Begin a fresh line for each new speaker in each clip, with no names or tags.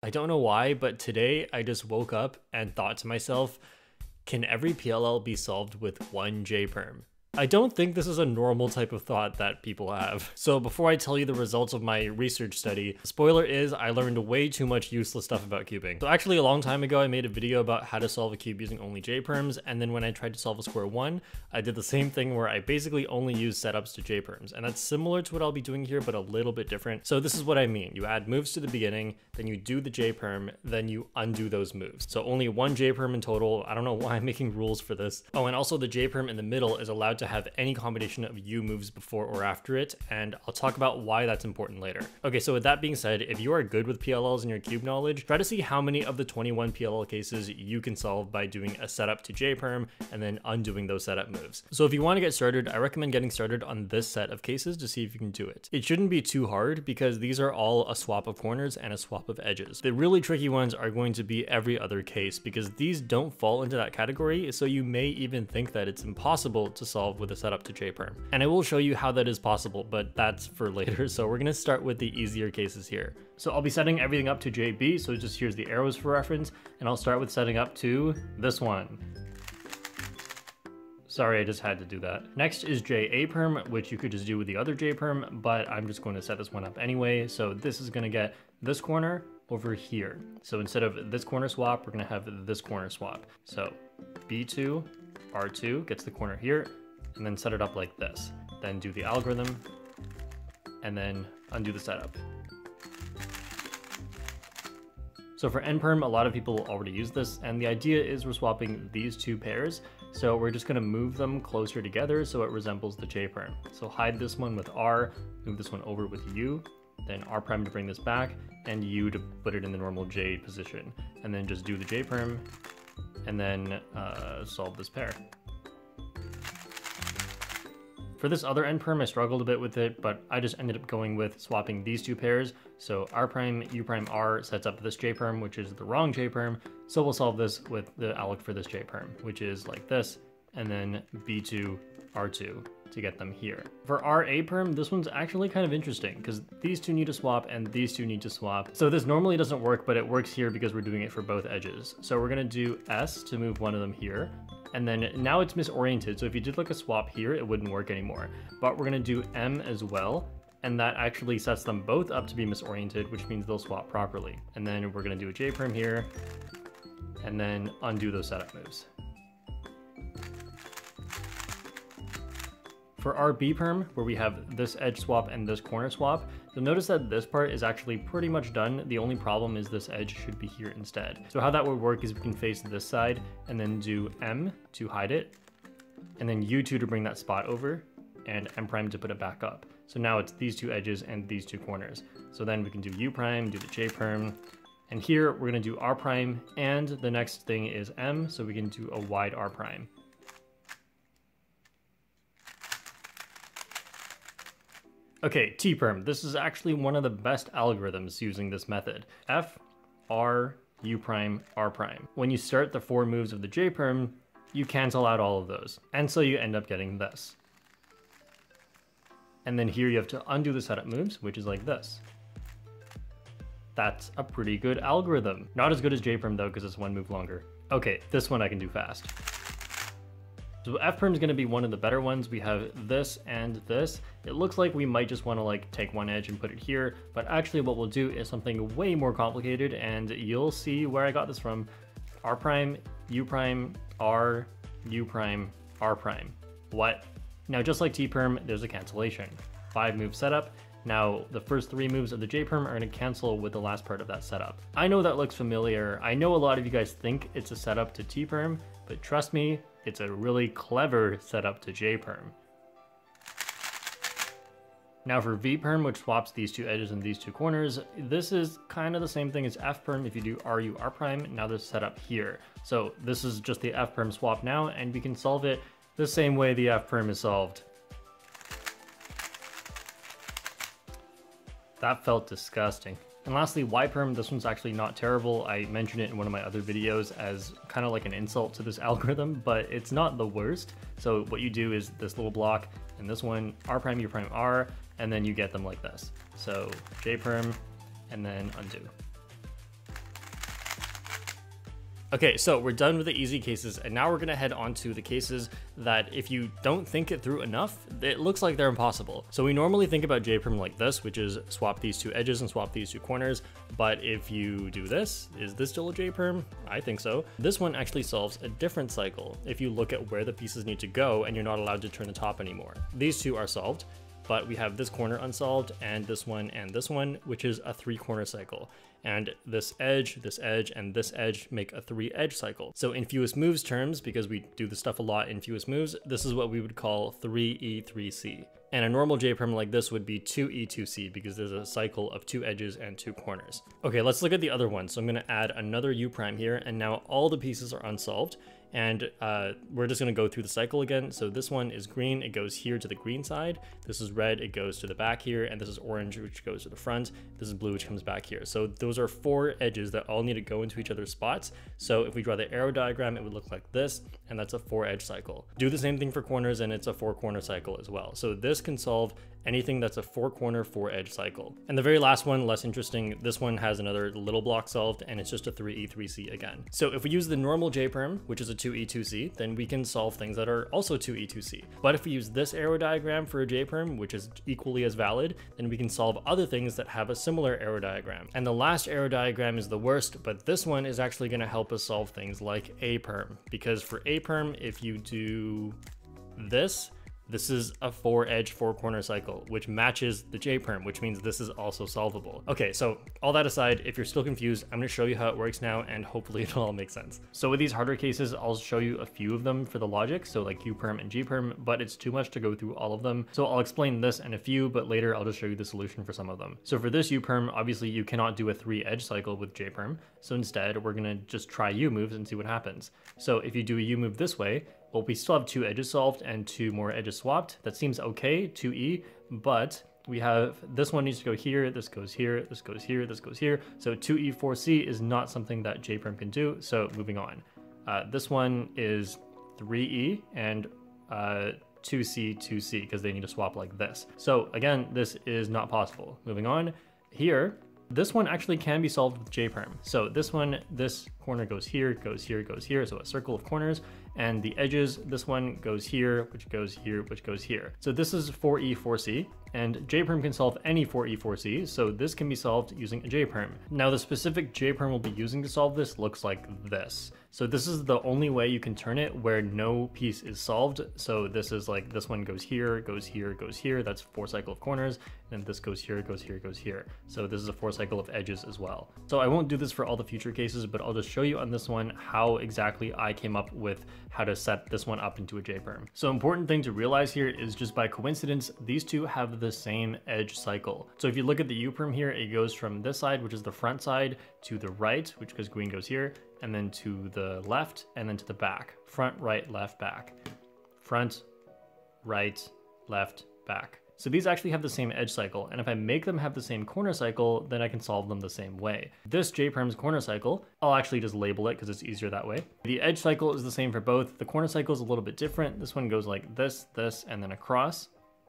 I don't know why, but today I just woke up and thought to myself, can every PLL be solved with one J Perm? I don't think this is a normal type of thought that people have. So before I tell you the results of my research study, spoiler is I learned way too much useless stuff about cubing. So actually a long time ago, I made a video about how to solve a cube using only J Perms, and then when I tried to solve a square one, I did the same thing where I basically only use setups to J Perms, and that's similar to what I'll be doing here, but a little bit different. So this is what I mean. You add moves to the beginning, then you do the J Perm, then you undo those moves. So only one J Perm in total. I don't know why I'm making rules for this. Oh, and also the J Perm in the middle is allowed to have any combination of U moves before or after it, and I'll talk about why that's important later. Okay, so with that being said, if you are good with PLLs in your cube knowledge, try to see how many of the 21 PLL cases you can solve by doing a setup to J Perm and then undoing those setup moves. So if you want to get started, I recommend getting started on this set of cases to see if you can do it. It shouldn't be too hard because these are all a swap of corners and a swap of edges. The really tricky ones are going to be every other case because these don't fall into that category, so you may even think that it's impossible to solve with a setup to J Perm. And I will show you how that is possible, but that's for later. So we're gonna start with the easier cases here. So I'll be setting everything up to JB, so just here's the arrows for reference, and I'll start with setting up to this one. Sorry, I just had to do that. Next is JA Perm, which you could just do with the other J Perm, but I'm just going to set this one up anyway. So this is gonna get this corner over here. So instead of this corner swap, we're gonna have this corner swap. So B2, R2 gets the corner here, and then set it up like this. Then do the algorithm, and then undo the setup. So for N Perm, a lot of people already use this, and the idea is we're swapping these two pairs, so we're just gonna move them closer together so it resembles the J Perm. So hide this one with R, move this one over with U, then R prime to bring this back, and U to put it in the normal J position. And then just do the J Perm, and then solve this pair. For this other N Perm, I struggled a bit with it, but I just ended up going with swapping these two pairs. So R prime, U prime, R sets up this J Perm, which is the wrong J Perm. So we'll solve this with the alloc for this J Perm, which is like this, and then B2, R2 to get them here. For RA Perm, this one's actually kind of interesting because these two need to swap and these two need to swap. So this normally doesn't work, but it works here because we're doing it for both edges. So we're gonna do S to move one of them here. And then now it's misoriented, so if you did like a swap here, it wouldn't work anymore. But we're gonna do M as well, and that actually sets them both up to be misoriented, which means they'll swap properly. And then we're gonna do a J Perm here, and then undo those setup moves. For our B Perm, where we have this edge swap and this corner swap, you'll notice that this part is actually pretty much done. The only problem is this edge should be here instead. So how that would work is we can face this side and then do M to hide it, and then U2 to bring that spot over, and M prime to put it back up. So now it's these two edges and these two corners. So then we can do U prime, do the J Perm, and here we're gonna do R prime, and the next thing is M, so we can do a wide R prime. Okay, T Perm. This is actually one of the best algorithms using this method. F, R, U prime, R prime. When you start the 4 moves of the J Perm, you cancel out all of those. And so you end up getting this. And then here you have to undo the setup moves, which is like this. That's a pretty good algorithm. Not as good as J Perm though, because it's 1 move longer. Okay, this one I can do fast. So F Perm is going to be one of the better ones. We have this and this. It looks like we might just want to like take one edge and put it here, but actually what we'll do is something way more complicated, and you'll see where I got this from. R prime, U prime, R, U prime, R prime. What? Now just like T Perm, there's a cancellation. 5 move setup. Now the first 3 moves of the J Perm are going to cancel with the last part of that setup. I know that looks familiar. I know a lot of you guys think it's a setup to T Perm, but trust me, it's a really clever setup to J Perm. Now for V Perm, which swaps these two edges and these two corners, this is kind of the same thing as F Perm if you do RU R prime. Now they're set up here. So this is just the F Perm swap now, and we can solve it the same way the F Perm is solved. That felt disgusting. And lastly, Y Perm, this one's actually not terrible. I mentioned it in one of my other videos as kind of like an insult to this algorithm, but it's not the worst. So what you do is this little block and this one, R prime, U prime, R, and then you get them like this. So J Perm, and then undo. Okay, so we're done with the easy cases, and now we're gonna head on to the cases that if you don't think it through enough, it looks like they're impossible. So we normally think about J Perm like this, which is swap these two edges and swap these two corners, but if you do this, is this still a J Perm? I think so. This one actually solves a different cycle if you look at where the pieces need to go and you're not allowed to turn the top anymore. These two are solved, but we have this corner unsolved and this one, which is a 3-corner cycle. And this edge, and this edge make a 3-edge cycle. So in fewest moves terms, because we do this stuff a lot in fewest moves, this is what we would call 3E3C. And a normal J Perm like this would be 2E2C because there's a cycle of 2 edges and 2 corners. Okay, let's look at the other one. So I'm gonna add another U prime here, and now all the pieces are unsolved. And we're just gonna go through the cycle again. So this one is green, it goes here to the green side. This is red, it goes to the back here. And this is orange, which goes to the front. This is blue, which comes back here. So those are 4 edges that all need to go into each other's spots. So if we draw the arrow diagram, it would look like this, and that's a 4-edge cycle. Do the same thing for corners, and it's a 4-corner cycle as well. So this can solve anything that's a 4-corner, 4-edge cycle. And the very last one, less interesting, this one has another little block solved, and it's just a 3E3C again. So if we use the normal J Perm, which is a 2E2C, then we can solve things that are also 2E2C. But if we use this arrow diagram for a J Perm, which is equally as valid, then we can solve other things that have a similar arrow diagram. And the last arrow diagram is the worst, but this one is actually going to help us solve things like A Perm. Because for A Perm, if you do this is a 4-edge, 4-corner cycle, which matches the J Perm, which means this is also solvable. Okay, so all that aside, if you're still confused, I'm gonna show you how it works now, and hopefully it'll all make sense. So with these harder cases, I'll show you a few of them for the logic, so like U Perm and G Perm, but it's too much to go through all of them. So I'll explain this and a few, but later I'll just show you the solution for some of them. So for this U Perm, obviously you cannot do a 3-edge cycle with J Perm. So instead, we're gonna just try U moves and see what happens. So if you do a U move this way, well, we still have 2 edges solved and 2 more edges swapped. That seems okay, 2E, but we have this one needs to go here, this goes here, this goes here, this goes here. So 2E4C is not something that J Perm can do, so moving on. This one is 3E and 2C, 2C, because they need to swap like this. So again, this is not possible. Moving on, here, this one actually can be solved with J Perm. So this one, this corner goes here, goes here, goes here, so a circle of corners. And the edges, this one goes here, which goes here, which goes here. So this is 4E4C, and J Perm can solve any 4E4C, so this can be solved using a J Perm. Now the specific J Perm we'll be using to solve this looks like this. So this is the only way you can turn it where no piece is solved. So this is like, this one goes here, goes here, goes here. That's 4 cycle of corners. And this goes here, goes here, goes here. So this is a 4 cycle of edges as well. So I won't do this for all the future cases, but I'll just show you on this one how exactly I came up with how to set this one up into a J Perm. So important thing to realize here is just by coincidence, these two have the same edge cycle. So if you look at the U Perm here, it goes from this side, which is the front side, to the right, which because green goes here, and then to the left, and then to the back. Front, right, left, back. Front, right, left, back. So these actually have the same edge cycle, and if I make them have the same corner cycle, then I can solve them the same way. This J Perm's corner cycle, I'll actually just label it because it's easier that way. The edge cycle is the same for both. The corner cycle is a little bit different. This one goes like this, and then across,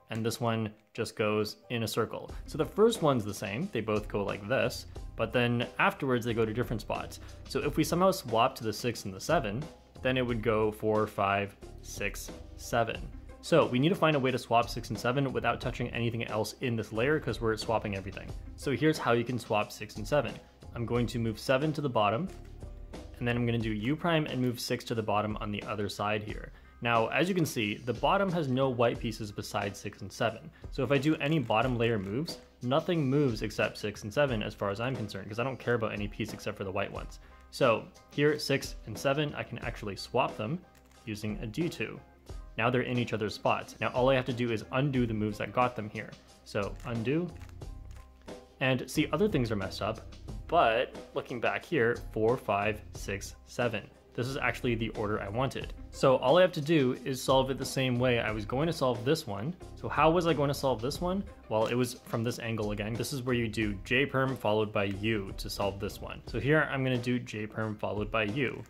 and this one just goes in a circle. So the first one's the same. They both go like this, but then afterwards they go to different spots. So if we somehow swap to the 6 and the 7, then it would go 4, 5, 6, 7. So we need to find a way to swap 6 and 7 without touching anything else in this layer because we're swapping everything. So here's how you can swap 6 and 7. I'm going to move 7 to the bottom, and then I'm going to do U prime and move 6 to the bottom on the other side here. Now, as you can see, the bottom has no white pieces besides 6 and 7. So if I do any bottom layer moves, nothing moves except 6 and 7 as far as I'm concerned, because I don't care about any piece except for the white ones. So here, 6 and 7, I can actually swap them using a D2. Now they're in each other's spots. Now all I have to do is undo the moves that got them here. So undo, and see, other things are messed up, but looking back here, 4, 5, 6, 7. This is actually the order I wanted. So all I have to do is solve it the same way I was going to solve this one. So how was I going to solve this one? Well, it was from this angle again. This is where you do J Perm followed by U to solve this one. So here I'm going to do J Perm followed by U.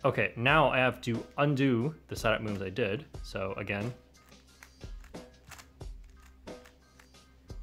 Okay, now I have to undo the setup moves I did. So again,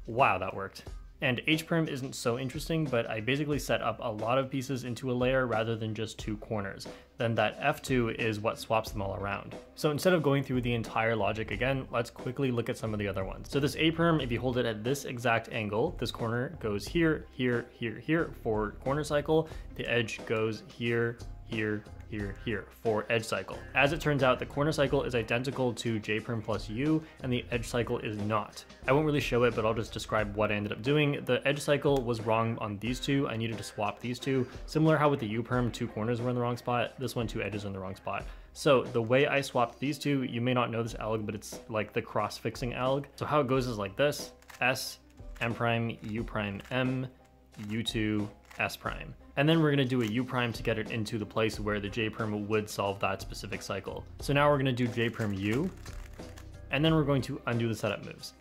wow, that worked. And H Perm isn't so interesting, but I basically set up a lot of pieces into a layer rather than just 2 corners. Then that F2 is what swaps them all around. So instead of going through the entire logic again, let's quickly look at some of the other ones. So this A Perm, if you hold it at this exact angle, this corner goes here, here, here, here for corner cycle. The edge goes here, here, here, here for edge cycle. As it turns out, the corner cycle is identical to J Perm plus U, and the edge cycle is not. I won't really show it, but I'll just describe what I ended up doing. The edge cycle was wrong on these two. I needed to swap these two. Similar how with the U Perm, 2 corners were in the wrong spot. This one, 2 edges are in the wrong spot. So the way I swapped these two, you may not know this alg, but it's like the cross-fixing alg. So how it goes is like this: S, M prime, U prime, M, U2, S prime. And then we're gonna do a U prime to get it into the place where the J Perm would solve that specific cycle. So now we're gonna do J Perm U, and then we're going to undo the setup moves.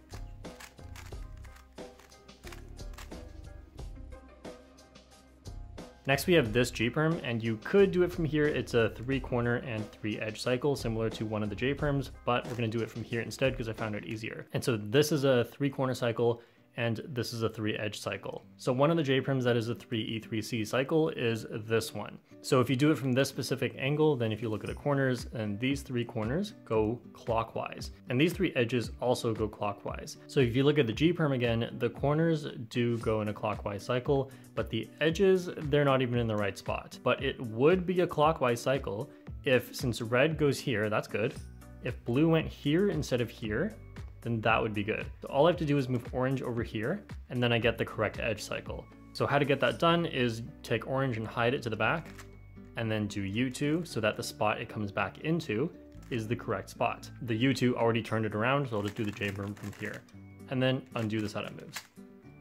Next we have this J Perm, and you could do it from here. It's a 3 corner and 3 edge cycle, similar to one of the J Perms, but we're gonna do it from here instead because I found it easier. And so this is a 3 corner cycle, and this is a 3 edge cycle. So one of the J Perms that is a 3E3C cycle is this one. So if you do it from this specific angle, then if you look at the corners, and these 3 corners go clockwise, and these 3 edges also go clockwise. So if you look at the G Perm again, the corners do go in a clockwise cycle, but the edges, they're not even in the right spot. But it would be a clockwise cycle if, since red goes here, that's good. If blue went here instead of here, then that would be good. So all I have to do is move orange over here, and then I get the correct edge cycle. So how to get that done is take orange and hide it to the back, and then do U2 so that the spot it comes back into is the correct spot. The U2 already turned it around, so I'll just do the J Perm from here, and then undo the setup moves.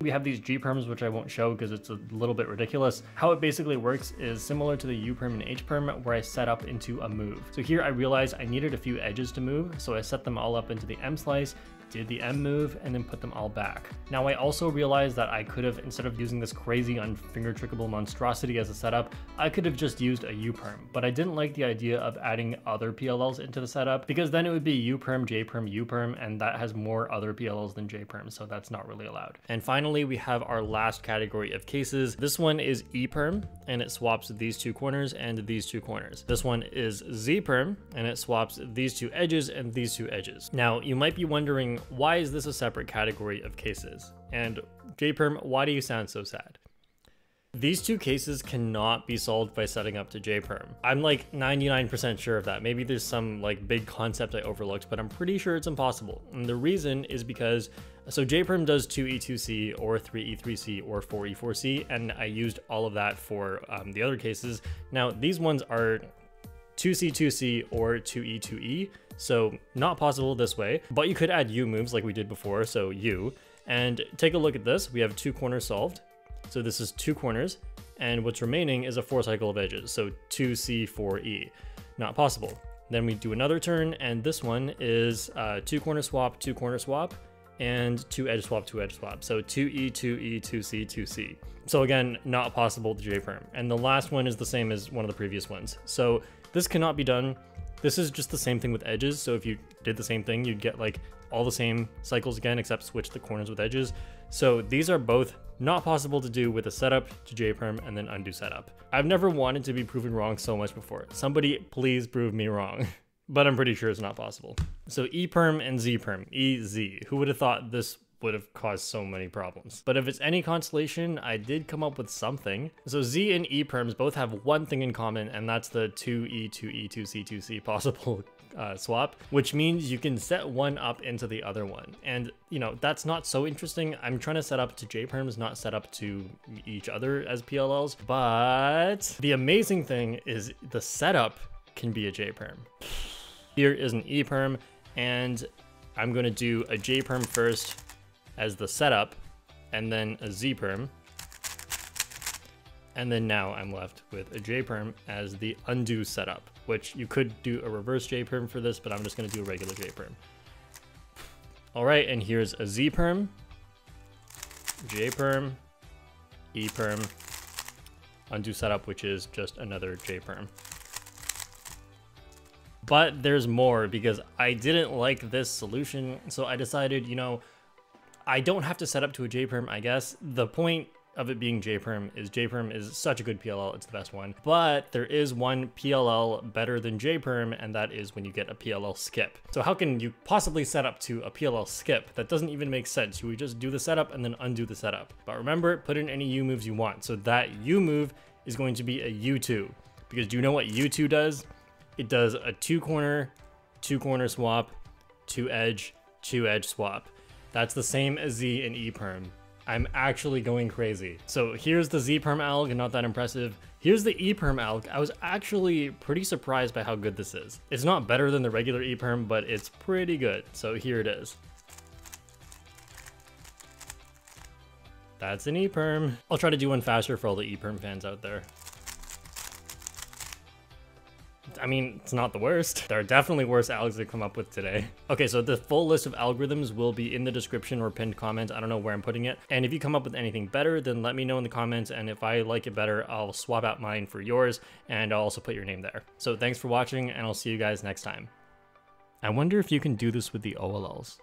We have these G Perms, which I won't show because it's a little bit ridiculous. How it basically works is similar to the U Perm and H Perm, where I set up into a move. So here I realized I needed a few edges to move, so I set them all up into the M slice, did the M move, and then put them all back. Now I also realized that I could have, instead of using this crazy unfinger trickable monstrosity as a setup, I could have just used a U Perm, but I didn't like the idea of adding other PLLs into the setup, because then it would be U Perm, J Perm, U Perm, and that has more other PLLs than J Perm, so that's not really allowed. And finally, we have our last category of cases. This one is E Perm, and it swaps these 2 corners and these 2 corners. This one is Z Perm, and it swaps these 2 edges and these 2 edges. Now, you might be wondering, why is this a separate category of cases? And J Perm, why do you sound so sad? These 2 cases cannot be solved by setting up to J Perm. I'm like 99% sure of that. Maybe there's some like big concept I overlooked, but I'm pretty sure it's impossible. And the reason is because, so J Perm does 2E2C or 3E3C or 4E4C, and I used all of that for the other cases. Now these ones are 2C2C or 2E2E, so not possible this way, but you could add U moves like we did before, so U. And take a look at this, we have 2 corners solved. So this is 2 corners, and what's remaining is a 4 cycle of edges, so 2C4E. Not possible. Then we do another turn, and this one is 2 corner swap, 2 corner swap, and 2 edge swap, 2 edge swap. So 2E, 2E, 2C, 2C. So again, not possible to J Perm. And the last one is the same as one of the previous ones. So this cannot be done. This is just the same thing with edges. So if you did the same thing, you'd get like all the same cycles again, except switch the corners with edges. So these are both not possible to do with a setup to J Perm and then undo setup. I've never wanted to be proven wrong so much before. Somebody please prove me wrong. But I'm pretty sure it's not possible. So E Perm and Z Perm, EZ. Who would have thought this would have caused so many problems? But if it's any consolation, I did come up with something. So Z and E Perms both have one thing in common, and that's the 2E, 2E, 2C, 2C possible swap, which means you can set one up into the other one. And you know, that's not so interesting. I'm trying to set up to J Perms, not set up to each other as PLLs. But the amazing thing is the setup can be a J Perm. Here is an E Perm, and I'm going to do a J Perm first as the setup, and then a Z Perm. And then now I'm left with a J Perm as the undo setup, which you could do a reverse J Perm for this, but I'm just going to do a regular J Perm. All right, and here's a Z Perm, J Perm, E Perm, undo setup, which is just another J Perm. But there's more, because I didn't like this solution, so I decided, you know, I don't have to set up to a J Perm, I guess. The point of it being J Perm is such a good PLL, it's the best one. But there is one PLL better than J Perm, and that is when you get a PLL skip. So how can you possibly set up to a PLL skip? That doesn't even make sense. You would just do the setup and then undo the setup. But remember, put in any U moves you want. So that U move is going to be a U2. Because do you know what U2 does? It does a two corner swap, two edge swap. That's the same as Z and E Perm. I'm actually going crazy. So here's the Z Perm alg, not that impressive. Here's the E Perm alg. I was actually pretty surprised by how good this is. It's not better than the regular E Perm, but it's pretty good. So here it is. That's an E Perm. I'll try to do one faster for all the E Perm fans out there. I mean, it's not the worst. There are definitely worse algs to come up with today. Okay, so the full list of algorithms will be in the description or pinned comment. I don't know where I'm putting it. And if you come up with anything better, then let me know in the comments. And if I like it better, I'll swap out mine for yours. And I'll also put your name there. So thanks for watching, and I'll see you guys next time. I wonder if you can do this with the OLLs.